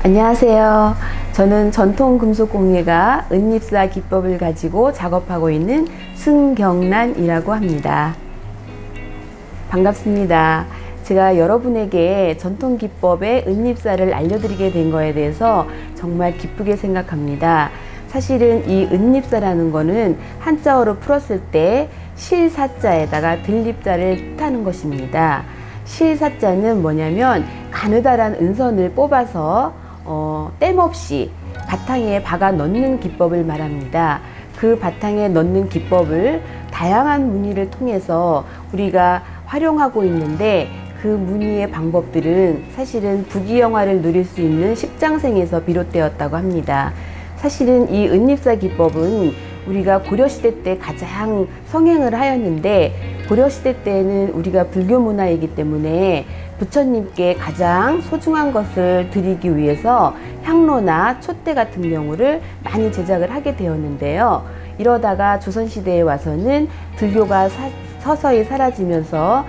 안녕하세요. 저는 전통금속공예가 은립사 기법을 가지고 작업하고 있는 승경란이라고 합니다. 반갑습니다. 제가 여러분에게 전통기법의 은립사를 알려드리게 된 거에 대해서 정말 기쁘게 생각합니다. 사실은 이 은립사라는 거는 한자어로 풀었을 때 실사자에다가 들립자를 뜻하는 것입니다. 실사자는 뭐냐면 가느다란 은선을 뽑아서 땜없이 바탕에 박아 넣는 기법을 말합니다. 그 바탕에 넣는 기법을 다양한 무늬를 통해서 우리가 활용하고 있는데, 그 무늬의 방법들은 사실은 부귀영화를 누릴 수 있는 십장생에서 비롯되었다고 합니다. 사실은 이 은립사 기법은 우리가 고려시대 때 가장 성행을 하였는데, 고려시대 때는 우리가 불교 문화이기 때문에 부처님께 가장 소중한 것을 드리기 위해서 향로나 촛대 같은 경우를 많이 제작을 하게 되었는데요. 이러다가 조선시대에 와서는 불교가 서서히 사라지면서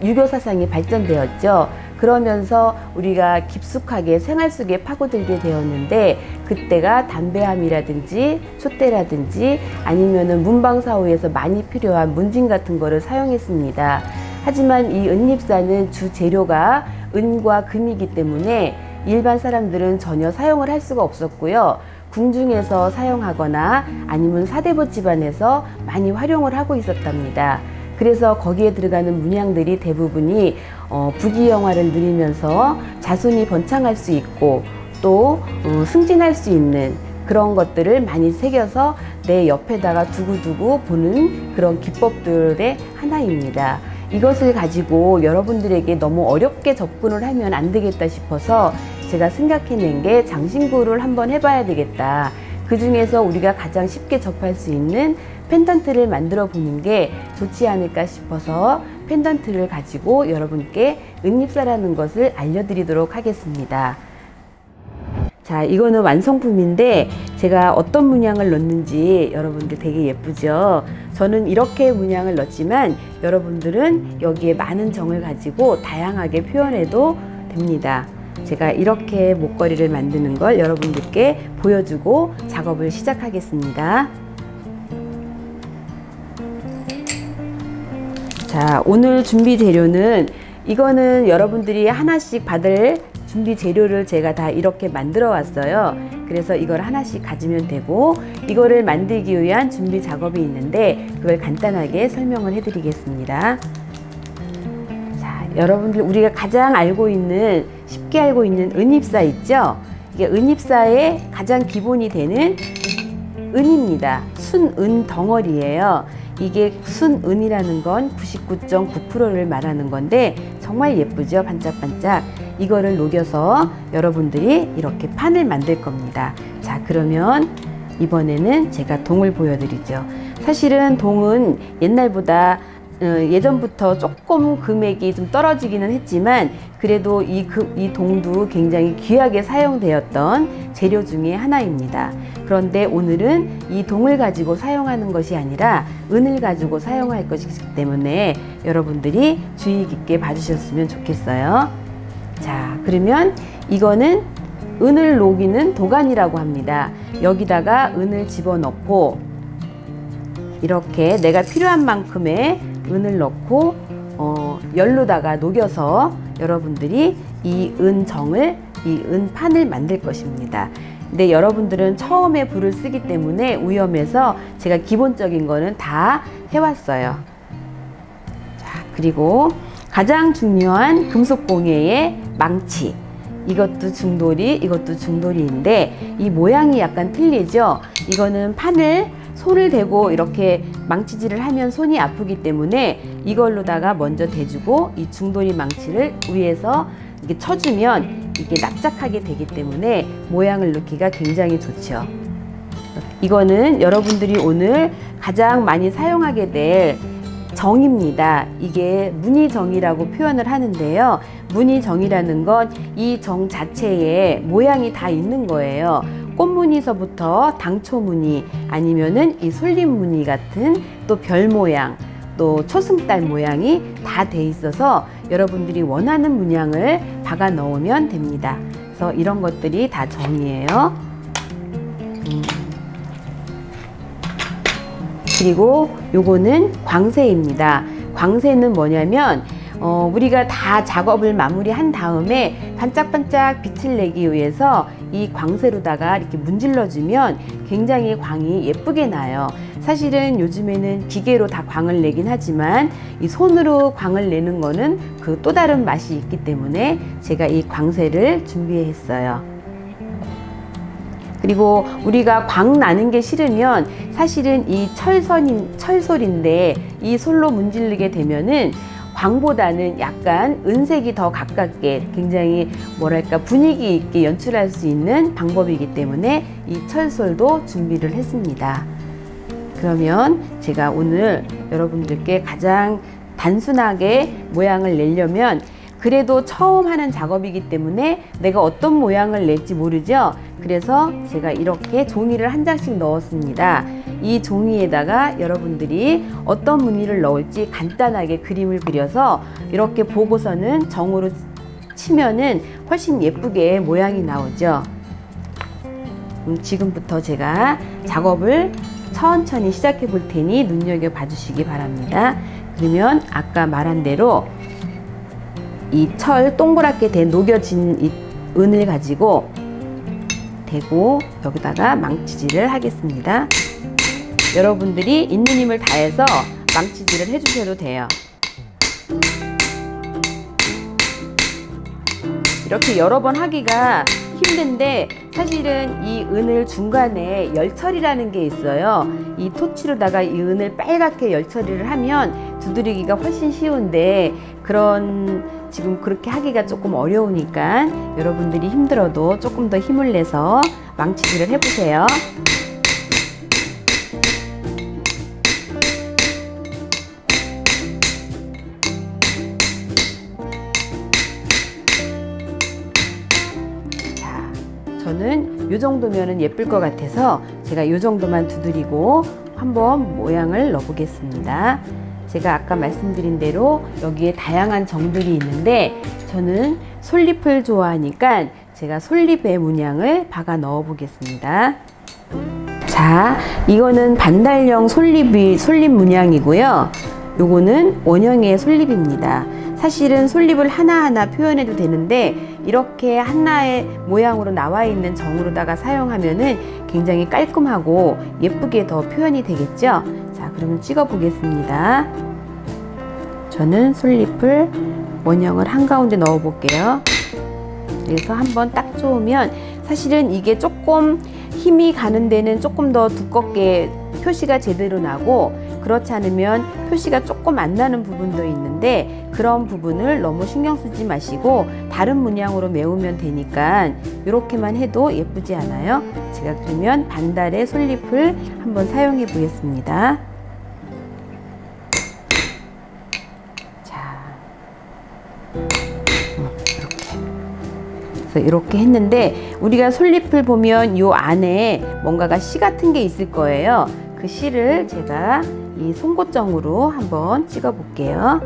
유교 사상이 발전되었죠. 그러면서 우리가 깊숙하게 생활 속에 파고들게 되었는데, 그때가 담배함이라든지 촛대라든지 아니면은 문방사후에서 많이 필요한 문진 같은 거를 사용했습니다. 하지만 이 은립사는 주 재료가 은과 금이기 때문에 일반 사람들은 전혀 사용을 할 수가 없었고요. 궁중에서 사용하거나 아니면 사대부 집안에서 많이 활용을 하고 있었답니다. 그래서 거기에 들어가는 문양들이 대부분이 부귀영화를 누리면서 자손이 번창할 수 있고 또 승진할 수 있는 그런 것들을 많이 새겨서 내 옆에다가 두고두고 보는 그런 기법들의 하나입니다. 이것을 가지고 여러분들에게 너무 어렵게 접근을 하면 안 되겠다 싶어서 제가 생각해낸 게 장신구를 한번 해봐야 되겠다. 그 중에서 우리가 가장 쉽게 접할 수 있는 펜던트를 만들어 보는 게 좋지 않을까 싶어서 펜던트를 가지고 여러분께 은립사라는 것을 알려드리도록 하겠습니다. 자, 이거는 완성품인데 제가 어떤 문양을 넣는지 여러분들 되게 예쁘죠? 저는 이렇게 문양을 넣지만 여러분들은 여기에 많은 정을 가지고 다양하게 표현해도 됩니다. 제가 이렇게 목걸이를 만드는 걸 여러분들께 보여주고 작업을 시작하겠습니다. 자, 오늘 준비 재료는 이거는 여러분들이 하나씩 받을 준비 재료를 제가 다 이렇게 만들어 왔어요. 그래서 이걸 하나씩 가지면 되고, 이거를 만들기 위한 준비 작업이 있는데 그걸 간단하게 설명을 해 드리겠습니다. 자, 여러분들 우리가 가장 쉽게 알고 있는 은입사 있죠? 이게 은입사의 가장 기본이 되는 은입니다. 순은 덩어리예요. 이게 순은이라는 건 99.9%를 말하는 건데 정말 예쁘죠? 반짝반짝. 이거를 녹여서 여러분들이 이렇게 판을 만들 겁니다. 자, 그러면 이번에는 제가 동을 보여드리죠. 사실은 동은 옛날보다 예전부터 조금 금액이 좀 떨어지기는 했지만 그래도 이 동도 굉장히 귀하게 사용되었던 재료 중에 하나입니다. 그런데 오늘은 이 동을 가지고 사용하는 것이 아니라 은을 가지고 사용할 것이기 때문에 여러분들이 주의 깊게 봐주셨으면 좋겠어요. 자, 그러면 이거는 은을 녹이는 도간이라고 합니다. 여기다가 은을 집어넣고 이렇게 내가 필요한 만큼의 은을 넣고 열로다가 녹여서 여러분들이 이 은정을, 이 은판을 만들 것입니다. 근데 여러분들은 처음에 불을 쓰기 때문에 위험해서 제가 기본적인 거는 다 해왔어요. 자, 그리고 가장 중요한 금속공예의 망치. 이것도 중돌이, 이것도 중돌이인데 이 모양이 약간 틀리죠? 이거는 판을 손을 대고 이렇게 망치질을 하면 손이 아프기 때문에 이걸로다가 먼저 대주고 이 중돌이 망치를 위에서 이렇게 쳐주면 이게 납작하게 되기 때문에 모양을 넣기가 굉장히 좋죠. 이거는 여러분들이 오늘 가장 많이 사용하게 될 정입니다. 이게 무늬정이라고 표현을 하는데요. 무늬정이라는 건 이 정 자체에 모양이 다 있는 거예요. 꽃무늬서부터 당초무늬 아니면은 이 솔잎무늬 같은 또 별 모양 또 초승달 모양이 다 돼 있어서 여러분들이 원하는 문양을 박아 넣으면 됩니다. 그래서 이런 것들이 다 정이에요. 그리고 요거는 광새입니다. 광새는 뭐냐면 우리가 다 작업을 마무리한 다음에 반짝반짝 빛을 내기 위해서 이 광새로다가 이렇게 문질러주면 굉장히 광이 예쁘게 나요. 사실은 요즘에는 기계로 다 광을 내긴 하지만 이 손으로 광을 내는 거는 그 또 다른 맛이 있기 때문에 제가 이 광새를 준비했어요. 그리고 우리가 광 나는 게 싫으면 사실은 이 철솔인데 이 솔로 문지르게 되면은 광보다는 약간 은색이 더 가깝게 굉장히 뭐랄까 분위기 있게 연출할 수 있는 방법이기 때문에 이 철솔도 준비를 했습니다. 그러면 제가 오늘 여러분들께 가장 단순하게 모양을 내려면 그래도 처음 하는 작업이기 때문에 내가 어떤 모양을 낼지 모르죠. 그래서 제가 이렇게 종이를 한 장씩 넣었습니다. 이 종이에다가 여러분들이 어떤 무늬를 넣을지 간단하게 그림을 그려서 이렇게 보고서는 정으로 치면은 훨씬 예쁘게 모양이 나오죠. 지금부터 제가 작업을 천천히 시작해 볼 테니 눈여겨봐 주시기 바랍니다. 그러면 아까 말한 대로 이 철 동그랗게 된 녹여진 이 은을 가지고 대고 여기다가 망치질을 하겠습니다. 여러분들이 있는 힘을 다해서 망치질을 해주셔도 돼요. 이렇게 여러 번 하기가 힘든데 사실은 이 은을 중간에 열처리라는 게 있어요. 이 토치로다가 이 은을 빨갛게 열처리를 하면 두드리기가 훨씬 쉬운데 지금 그렇게 하기가 조금 어려우니까 여러분들이 힘들어도 조금 더 힘을 내서 망치질을 해보세요. 저는 이 정도면 예쁠 것 같아서 제가 이 정도만 두드리고 한번 모양을 넣어 보겠습니다. 제가 아까 말씀드린 대로 여기에 다양한 정들이 있는데 저는 솔잎을 좋아하니까 제가 솔잎의 문양을 박아 넣어 보겠습니다. 자, 이거는 반달형 솔잎 문양이고요. 요거는 원형의 솔잎입니다. 사실은 솔잎을 하나하나 표현해도 되는데 이렇게 하나의 모양으로 나와 있는 정으로다가 사용하면은 굉장히 깔끔하고 예쁘게 더 표현이 되겠죠. 자, 그러면 찍어 보겠습니다. 저는 솔잎을 원형을 한가운데 넣어 볼게요. 그래서 한번 딱 좋으면 사실은 이게 조금 힘이 가는 데는 조금 더 두껍게 표시가 제대로 나고 그렇지 않으면 표시가 조금 안 나는 부분도 있는데 그런 부분을 너무 신경 쓰지 마시고 다른 문양으로 메우면 되니까 이렇게만 해도 예쁘지 않아요? 제가 그러면 반달의 솔잎을 한번 사용해 보겠습니다. 자, 이렇게 했는데 우리가 솔잎을 보면 요 안에 뭔가가 씨 같은 게 있을 거예요. 그 씨를 제가 이 송곳정으로 한번 찍어 볼게요.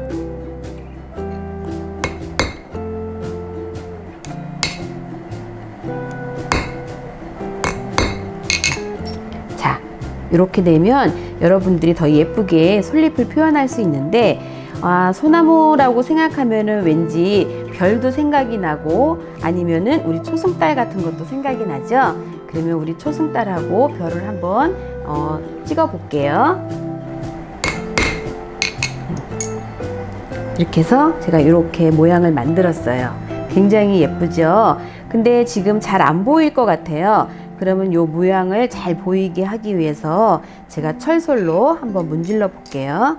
자, 이렇게 되면 여러분들이 더 예쁘게 솔잎을 표현할 수 있는데 소나무라고 생각하면은 왠지 별도 생각이 나고 아니면은 우리 초승달 같은 것도 생각이 나죠. 그러면 우리 초승달하고 별을 한번 찍어 볼게요. 이렇게 해서 제가 이렇게 모양을 만들었어요. 굉장히 예쁘죠. 근데 지금 잘 안 보일 것 같아요. 그러면 이 모양을 잘 보이게 하기 위해서 제가 철솔로 한번 문질러 볼게요.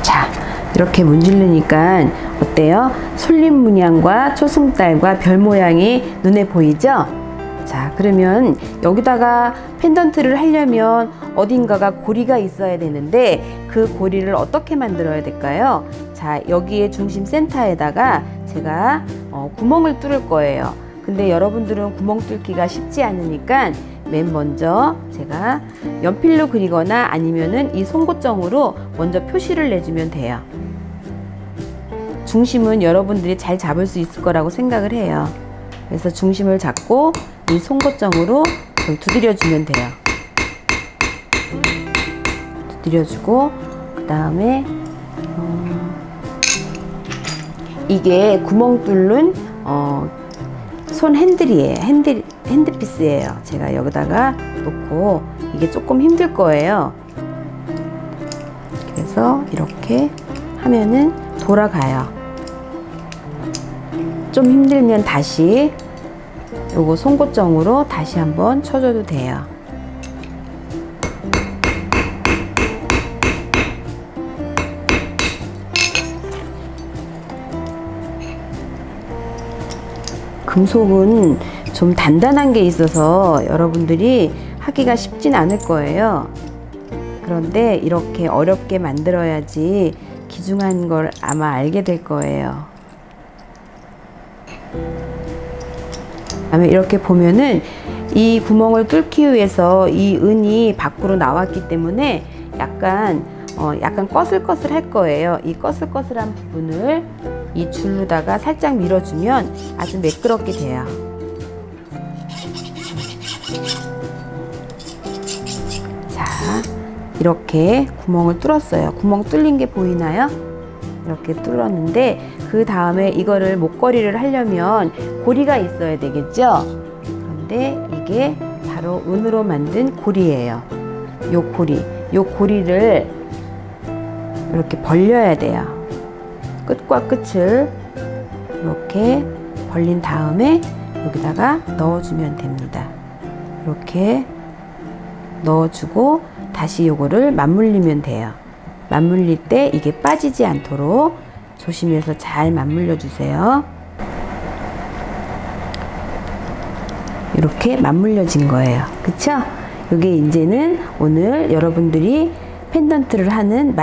자, 이렇게 문지르니까 어때요? 솔잎 문양과 초승달과 별 모양이 눈에 보이죠? 자, 그러면 여기다가 펜던트를 하려면 어딘가가 고리가 있어야 되는데 그 고리를 어떻게 만들어야 될까요? 자, 여기에 중심 센터에다가 제가 구멍을 뚫을 거예요. 근데 여러분들은 구멍 뚫기가 쉽지 않으니까 맨 먼저 제가 연필로 그리거나 아니면은 이 송곳정으로 먼저 표시를 내주면 돼요. 중심은 여러분들이 잘 잡을 수 있을 거라고 생각을 해요. 그래서 중심을 잡고 이 송곳정으로 두드려 주면 돼요. 두드려 주고 그 다음에 이게 구멍 뚫는 손 핸들이에요. 핸드피스예요. 제가 여기다가 놓고 이게 조금 힘들 거예요. 그래서 이렇게 하면은 돌아가요. 좀 힘들면 다시 요거 송곳정으로 다시 한번 쳐줘도 돼요. 금속은 좀 단단한 게 있어서 여러분들이 하기가 쉽진 않을 거예요. 그런데 이렇게 어렵게 만들어야지 귀중한 걸 아마 알게 될 거예요. 다음에 이렇게 보면은 이 구멍을 뚫기 위해서 이 은이 밖으로 나왔기 때문에 약간 꺼슬꺼슬 할 거예요. 이 꺼슬꺼슬한 부분을 이 줄로다가 살짝 밀어주면 아주 매끄럽게 돼요. 자, 이렇게 구멍을 뚫었어요. 구멍 뚫린 게 보이나요? 이렇게 뚫었는데 그 다음에 이거를 목걸이를 하려면 고리가 있어야 되겠죠? 그런데 이게 바로 은으로 만든 고리예요. 요 고리를 이렇게 벌려야 돼요. 끝과 끝을 이렇게 벌린 다음에 여기다가 넣어주면 됩니다. 이렇게 넣어주고 다시 요거를 맞물리면 돼요. 맞물릴 때 이게 빠지지 않도록 조심해서 잘 맞물려 주세요. 이렇게 맞물려진 거예요. 그쵸? 이게 이제는 오늘 여러분들이 펜던트를 하는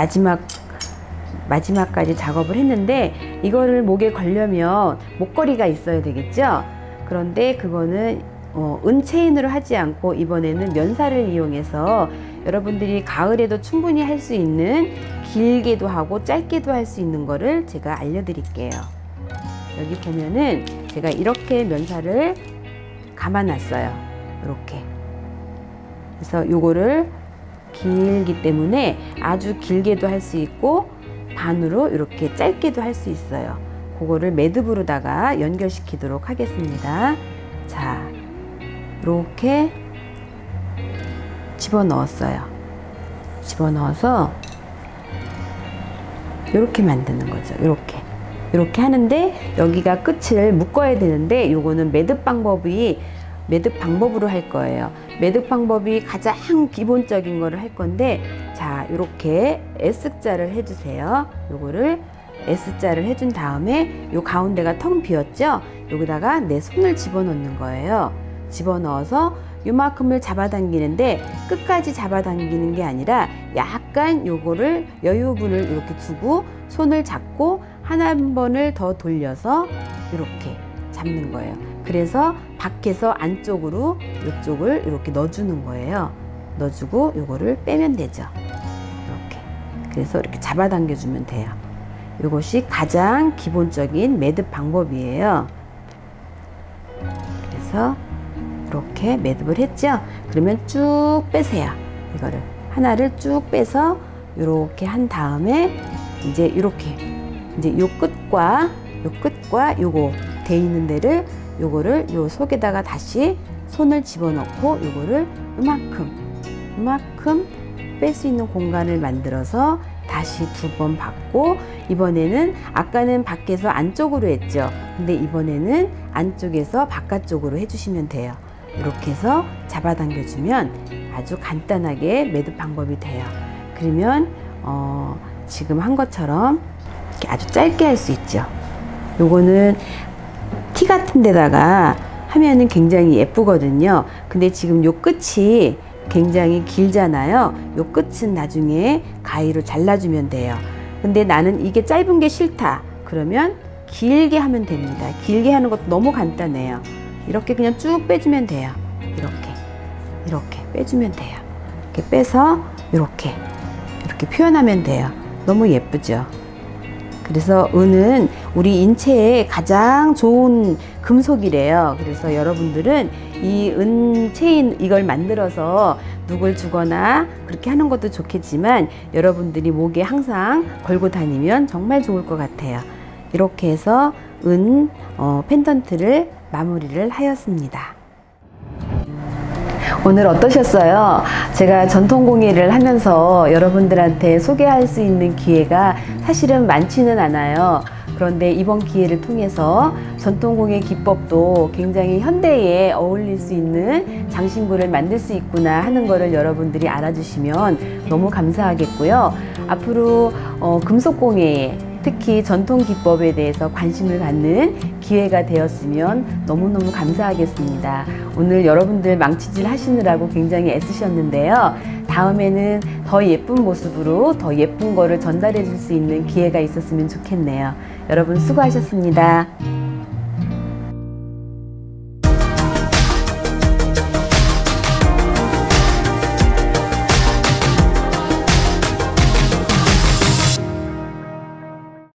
마지막까지 작업을 했는데, 이거를 목에 걸려면 목걸이가 있어야 되겠죠? 그런데 그거는 은 체인으로 하지 않고 이번에는 면사를 이용해서 여러분들이 가을에도 충분히 할 수 있는, 길게도 하고 짧게도 할 수 있는 거를 제가 알려드릴게요. 여기 보면은 제가 이렇게 면사를 감아놨어요. 이렇게. 그래서 요거를 길기 때문에 아주 길게도 할 수 있고 반으로 이렇게 짧게도 할 수 있어요. 그거를 매듭으로다가 연결시키도록 하겠습니다. 자, 이렇게 집어넣었어요. 집어넣어서 이렇게 만드는 거죠. 이렇게 하는데 여기가 끝을 묶어야 되는데 요거는 매듭 방법으로 할 거예요. 매듭 방법이 가장 기본적인 거를 할 건데, 자, 이렇게 S자를 해주세요. 요거를 S자를 해준 다음에 요 가운데가 텅 비었죠? 여기다가 내 손을 집어넣는 거예요. 집어넣어서 요만큼을 잡아당기는데 끝까지 잡아당기는 게 아니라 약간 요거를 여유분을 이렇게 두고 손을 잡고 한 번을 더 돌려서 이렇게 잡는 거예요. 그래서 밖에서 안쪽으로 이쪽을 이렇게 넣어주는 거예요. 넣어주고 요거를 빼면 되죠. 이렇게. 그래서 이렇게 잡아당겨 주면 돼요. 이것이 가장 기본적인 매듭 방법이에요. 그래서 이렇게 매듭을 했죠. 그러면 쭉 빼세요. 이거를 하나를 쭉 빼서 이렇게 한 다음에 이제 이렇게 이제 요 끝과 요거 돼 있는 데를 요거를 요 속에다가 다시 손을 집어넣고 요거를 이만큼 뺄 수 있는 공간을 만들어서 다시 두 번 받고, 이번에는 아까는 밖에서 안쪽으로 했죠. 근데 이번에는 안쪽에서 바깥쪽으로 해주시면 돼요. 이렇게 해서 잡아당겨 주면 아주 간단하게 매듭 방법이 돼요. 그러면 지금 한 것처럼 이렇게 아주 짧게 할 수 있죠. 요거는 티 같은 데다가 하면은 굉장히 예쁘거든요. 근데 지금 요 끝이 굉장히 길잖아요. 요 끝은 나중에 가위로 잘라주면 돼요. 근데 나는 이게 짧은 게 싫다. 그러면 길게 하면 됩니다. 길게 하는 것도 너무 간단해요. 이렇게 그냥 쭉 빼주면 돼요. 이렇게 빼주면 돼요. 이렇게 빼서 이렇게 표현하면 돼요. 너무 예쁘죠? 그래서 은은 우리 인체에 가장 좋은 금속이래요. 그래서 여러분들은 이 은 체인 이걸 만들어서 누굴 주거나 그렇게 하는 것도 좋겠지만 여러분들이 목에 항상 걸고 다니면 정말 좋을 것 같아요. 이렇게 해서 은 펜던트를 마무리를 하였습니다. 오늘 어떠셨어요? 제가 전통공예를 하면서 여러분들한테 소개할 수 있는 기회가 사실은 많지는 않아요. 그런데 이번 기회를 통해서 전통공예 기법도 굉장히 현대에 어울릴 수 있는 장신구를 만들 수 있구나 하는 거를 여러분들이 알아주시면 너무 감사하겠고요. 앞으로 금속공예에 특히 전통 기법에 대해서 관심을 갖는 기회가 되었으면 너무너무 감사하겠습니다. 오늘 여러분들 망치질 하시느라고 굉장히 애쓰셨는데요. 다음에는 더 예쁜 모습으로 더 예쁜 거를 전달해 줄 수 있는 기회가 있었으면 좋겠네요. 여러분 수고하셨습니다.